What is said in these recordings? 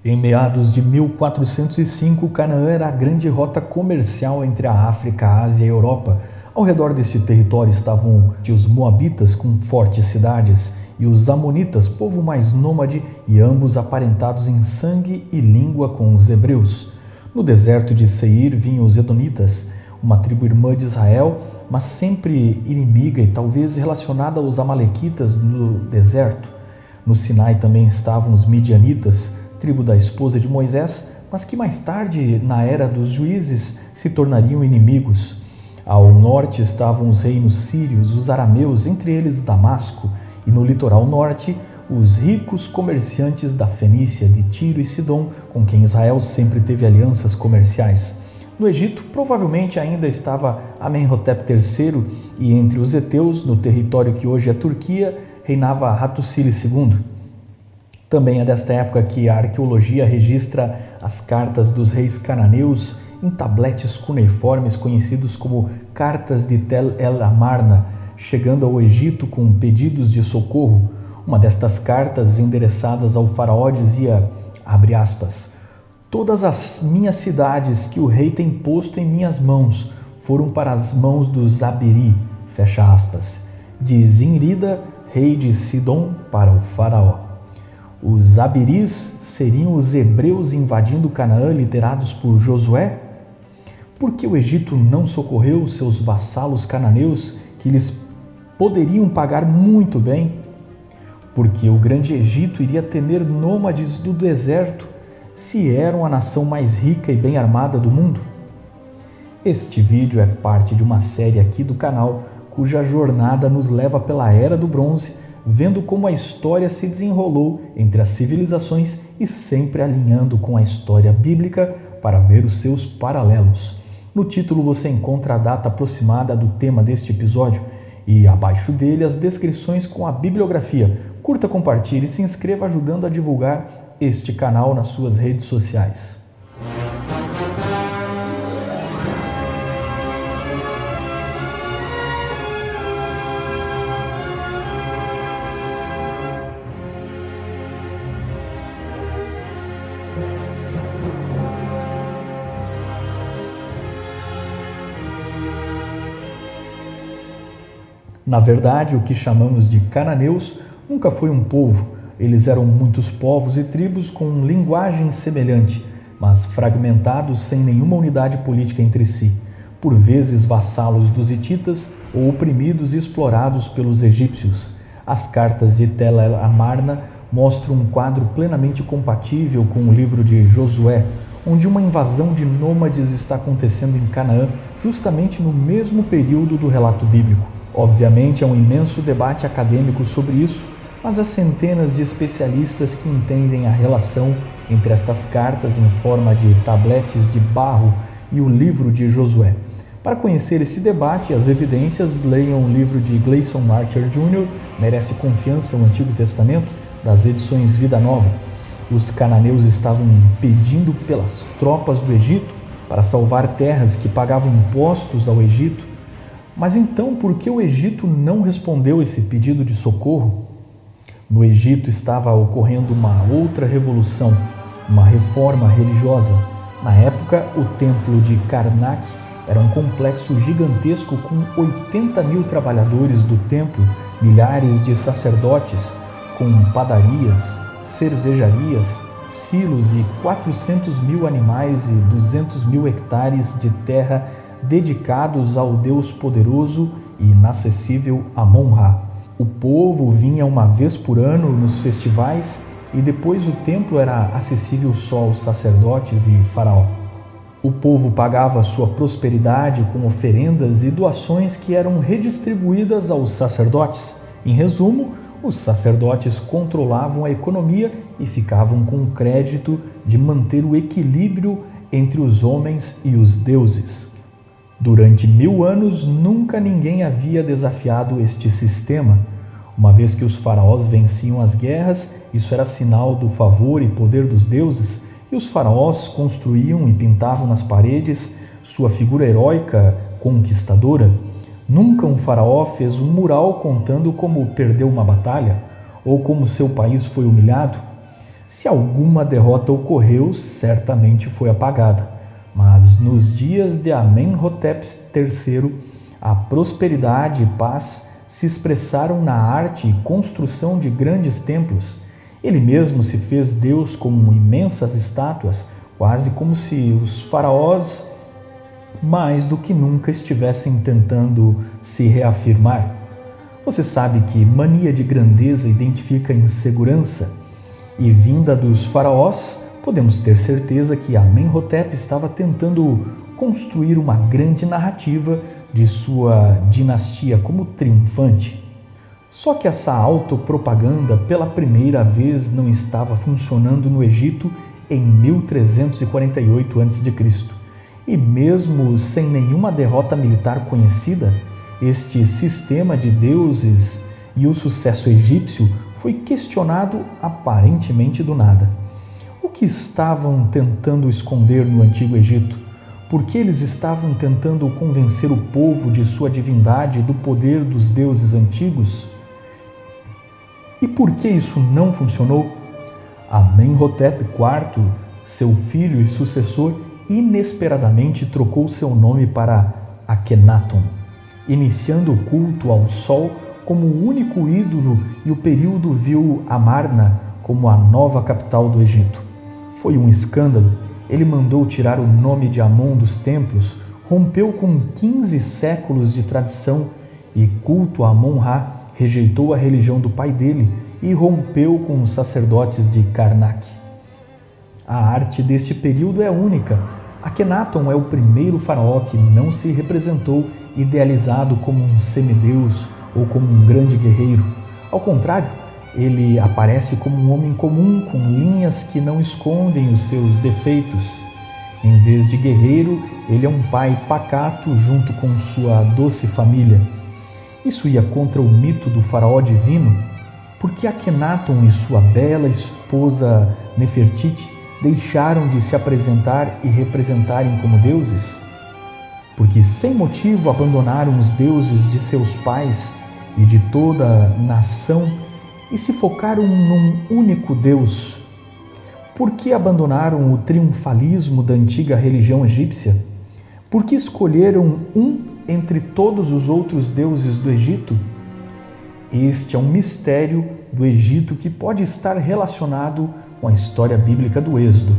Em meados de 1405, Canaã era a grande rota comercial entre a África, a Ásia e a Europa. Ao redor desse território estavam os Moabitas, com fortes cidades, e os Amonitas, povo mais nômade, e ambos aparentados em sangue e língua com os hebreus. No deserto de Seir vinham os Edomitas, uma tribo irmã de Israel, mas sempre inimiga e talvez relacionada aos Amalequitas no deserto. No Sinai também estavam os Midianitas, tribo da esposa de Moisés, mas que mais tarde, na era dos juízes, se tornariam inimigos. Ao norte estavam os reinos sírios, os arameus, entre eles Damasco, e no litoral norte, os ricos comerciantes da Fenícia, de Tiro e Sidom, com quem Israel sempre teve alianças comerciais. No Egito, provavelmente ainda estava Amenhotep III, e entre os heteus, no território que hoje é Turquia, reinava Hattusili II. Também é desta época que a arqueologia registra as cartas dos reis cananeus em tabletes cuneiformes conhecidos como Cartas de Tel el-Amarna, chegando ao Egito com pedidos de socorro. Uma destas cartas, endereçadas ao faraó, dizia, abre aspas, todas as minhas cidades que o rei tem posto em minhas mãos foram para as mãos dos Zabiri, fecha aspas, de Zinrida, rei de Sidom, para o faraó. Os Abiris seriam os hebreus invadindo Canaã, liderados por Josué? Por que o Egito não socorreu seus vassalos cananeus, que lhes poderiam pagar muito bem? Porque o grande Egito iria temer nômades do deserto, se eram a nação mais rica e bem armada do mundo? Este vídeo é parte de uma série aqui do canal, cuja jornada nos leva pela Era do Bronze, vendo como a história se desenrolou entre as civilizações e sempre alinhando com a história bíblica para ver os seus paralelos. No título você encontra a data aproximada do tema deste episódio e abaixo dele as descrições com a bibliografia. Curta, compartilhe e se inscreva ajudando a divulgar este canal nas suas redes sociais. Na verdade, o que chamamos de cananeus nunca foi um povo. Eles eram muitos povos e tribos com linguagem semelhante, mas fragmentados sem nenhuma unidade política entre si, por vezes vassalos dos hititas ou oprimidos e explorados pelos egípcios. As cartas de Tel el-Amarna mostram um quadro plenamente compatível com o livro de Josué, onde uma invasão de nômades está acontecendo em Canaã, justamente no mesmo período do relato bíblico. Obviamente, há um imenso debate acadêmico sobre isso, mas há centenas de especialistas que entendem a relação entre estas cartas em forma de tabletes de barro e o livro de Josué. Para conhecer esse debate e as evidências, leiam o livro de Gleason Archer Jr., Merece Confiança, o Antigo Testamento, das edições Vida Nova. Os cananeus estavam pedindo pelas tropas do Egito para salvar terras que pagavam impostos ao Egito. Mas então, por que o Egito não respondeu esse pedido de socorro? No Egito estava ocorrendo uma outra revolução, uma reforma religiosa. Na época, o templo de Karnak era um complexo gigantesco com 80 mil trabalhadores do templo, milhares de sacerdotes, com padarias, cervejarias, silos e 400 mil animais e 200 mil hectares de terra dedicados ao Deus poderoso e inacessível Amon-Ra. O povo vinha uma vez por ano nos festivais e depois o templo era acessível só aos sacerdotes e faraó. O povo pagava sua prosperidade com oferendas e doações que eram redistribuídas aos sacerdotes. Em resumo, os sacerdotes controlavam a economia e ficavam com o crédito de manter o equilíbrio entre os homens e os deuses. Durante 1000 anos, nunca ninguém havia desafiado este sistema. Uma vez que os faraós venciam as guerras, isso era sinal do favor e poder dos deuses, e os faraós construíam e pintavam nas paredes sua figura heróica conquistadora. Nunca um faraó fez um mural contando como perdeu uma batalha ou como seu país foi humilhado. Se alguma derrota ocorreu, certamente foi apagada. Mas nos dias de Amenhotep III, a prosperidade e paz se expressaram na arte e construção de grandes templos. Ele mesmo se fez Deus com imensas estátuas, quase como se os faraós mais do que nunca estivessem tentando se reafirmar. Você sabe que mania de grandeza identifica insegurança, e vinda dos faraós, podemos ter certeza que Amenhotep estava tentando construir uma grande narrativa de sua dinastia como triunfante. Só que essa autopropaganda pela primeira vez não estava funcionando no Egito em 1348 a.C. E mesmo sem nenhuma derrota militar conhecida, este sistema de deuses e o sucesso egípcio foi questionado aparentemente do nada. O que estavam tentando esconder no Antigo Egito? Por que eles estavam tentando convencer o povo de sua divindade e do poder dos deuses antigos? E por que isso não funcionou? Amenhotep IV, seu filho e sucessor, inesperadamente trocou seu nome para Akhenaton, iniciando o culto ao sol como o único ídolo, e o período viu Amarna como a nova capital do Egito. Foi um escândalo. Ele mandou tirar o nome de Amon dos templos, rompeu com 15 séculos de tradição e culto a Amon-Ra, rejeitou a religião do pai dele e rompeu com os sacerdotes de Karnak. A arte deste período é única. Akhenaton é o primeiro faraó que não se representou idealizado como um semideus ou como um grande guerreiro. Ao contrário, ele aparece como um homem comum, com linhas que não escondem os seus defeitos. Em vez de guerreiro, ele é um pai pacato junto com sua doce família. Isso ia contra o mito do faraó divino, porque Akhenaton e sua bela esposa Nefertiti deixaram de se apresentar e representarem como deuses? Porque sem motivo abandonaram os deuses de seus pais e de toda a nação e se focaram num único Deus? Por que abandonaram o triunfalismo da antiga religião egípcia? Por que escolheram um entre todos os outros deuses do Egito? Este é um mistério do Egito que pode estar relacionado com a história bíblica do Êxodo.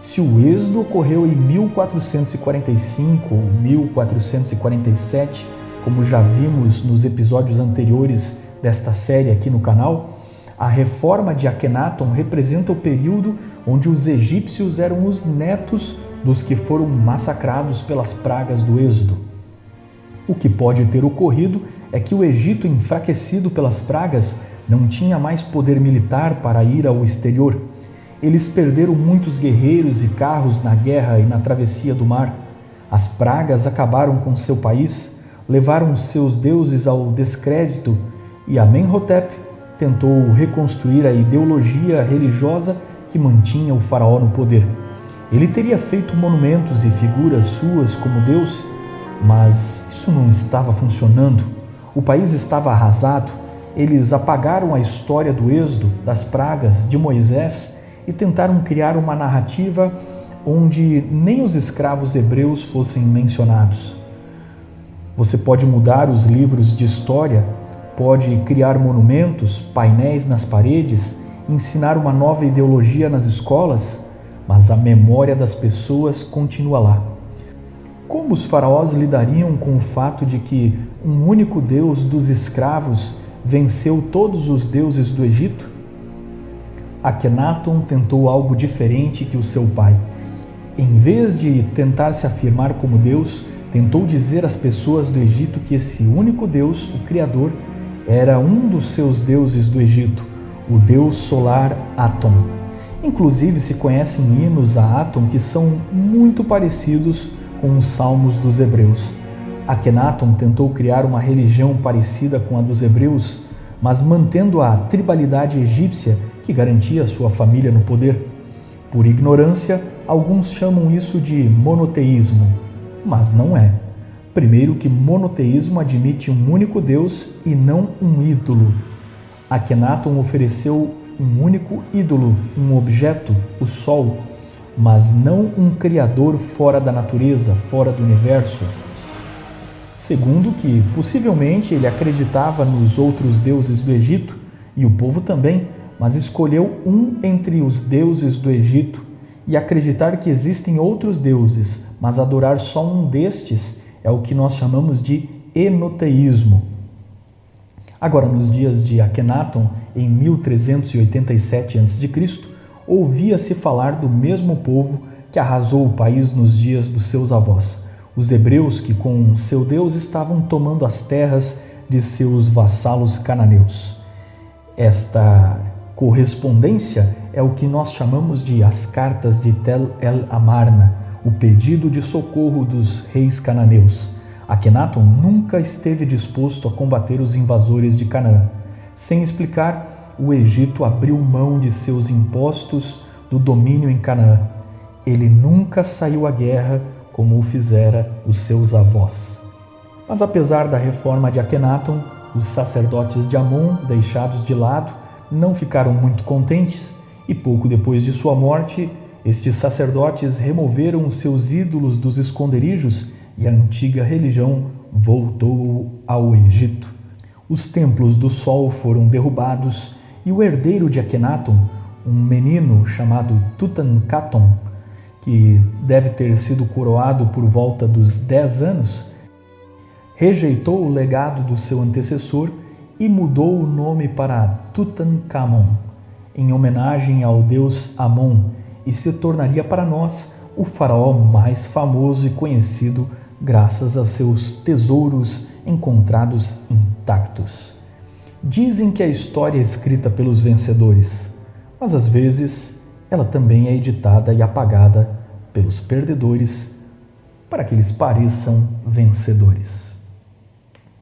Se o Êxodo ocorreu em 1445 ou 1447, como já vimos nos episódios anteriores desta série aqui no canal, a reforma de Akhenaton representa o período onde os egípcios eram os netos dos que foram massacrados pelas pragas do Êxodo. O que pode ter ocorrido é que o Egito, enfraquecido pelas pragas, não tinha mais poder militar para ir ao exterior. Eles perderam muitos guerreiros e carros na guerra e na travessia do mar. As pragas acabaram com seu país, levaram seus deuses ao descrédito, e Amenhotep tentou reconstruir a ideologia religiosa que mantinha o faraó no poder. Ele teria feito monumentos e figuras suas como Deus, mas isso não estava funcionando. O país estava arrasado. Eles apagaram a história do Êxodo, das pragas, de Moisés e tentaram criar uma narrativa onde nem os escravos hebreus fossem mencionados. Você pode mudar os livros de história, pode criar monumentos, painéis nas paredes, ensinar uma nova ideologia nas escolas, mas a memória das pessoas continua lá. Como os faraós lidariam com o fato de que um único Deus dos escravos venceu todos os deuses do Egito? Akhenaton tentou algo diferente que o seu pai. Em vez de tentar se afirmar como Deus, tentou dizer às pessoas do Egito que esse único Deus, o Criador, era um dos seus deuses do Egito, o deus solar Atom. Inclusive se conhecem hinos a Atom que são muito parecidos com os salmos dos hebreus. Akhenaton tentou criar uma religião parecida com a dos hebreus, mas mantendo a tribalidade egípcia que garantia sua família no poder. Por ignorância, alguns chamam isso de monoteísmo, mas não é. Primeiro que monoteísmo admite um único Deus e não um ídolo. Akhenaton ofereceu um único ídolo, um objeto, o Sol, mas não um criador fora da natureza, fora do universo. Segundo, que possivelmente ele acreditava nos outros deuses do Egito, e o povo também, mas escolheu um entre os deuses do Egito, e acreditar que existem outros deuses, mas adorar só um destes é o que nós chamamos de enoteísmo. Agora, nos dias de Akenaton, em 1387 a.C., ouvia-se falar do mesmo povo que arrasou o país nos dias dos seus avós, os hebreus que com seu Deus estavam tomando as terras de seus vassalos cananeus. Esta correspondência é o que nós chamamos de as cartas de Tel el-Amarna, o pedido de socorro dos reis cananeus. Akenaton nunca esteve disposto a combater os invasores de Canaã. Sem explicar, o Egito abriu mão de seus impostos do domínio em Canaã. Ele nunca saiu à guerra como o fizera os seus avós. Mas apesar da reforma de Akenaton, os sacerdotes de Amon, deixados de lado, não ficaram muito contentes e pouco depois de sua morte, estes sacerdotes removeram os seus ídolos dos esconderijos e a antiga religião voltou ao Egito. Os templos do Sol foram derrubados e o herdeiro de Akenaton, um menino chamado Tutankhaton, que deve ter sido coroado por volta dos 10 anos, rejeitou o legado do seu antecessor e mudou o nome para Tutankhamon, em homenagem ao deus Amon, e se tornaria para nós o faraó mais famoso e conhecido graças aos seus tesouros encontrados intactos. Dizem que a história é escrita pelos vencedores, mas às vezes ela também é editada e apagada pelos perdedores para que eles pareçam vencedores.